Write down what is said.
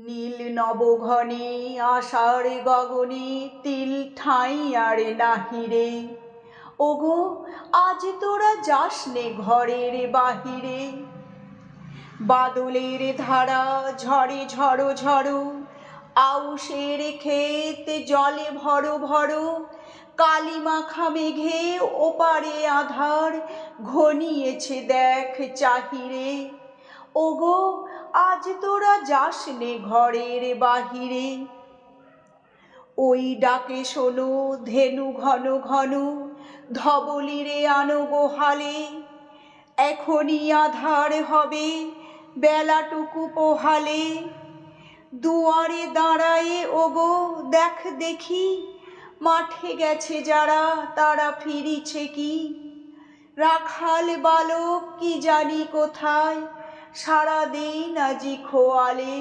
নীল নবঘনে আষাঢ় গগনে তিল ঠাঁই আর নাহিরে। ওগো আজ তোরা যাস নে ঘরের বাহিরে। বাদলের ধারা ঝড়ে ঝড়ো ঝড়ো, আউশের ক্ষেত জলে ভরো ভরো। কালি মাখা মেঘে ওপারে আধার ঘনিয়েছে দেখ চাহিরে। ওগো আজ তোরা যাস নে ঘরের বাহিরে। ওই ডাকে শোনো ধেনু ঘন ঘন, ধবলিরে আনো গোহালে। এখনই আধার হবে বেলাটুকু পোহালে। দুয়ারে দাঁড়ায়ে ওগো দেখ দেখি, মাঠে গেছে যারা তারা ফিরিছে কি। রাখাল বালক কি জানি কোথায়, সারাদিন আজি খোয়ালে।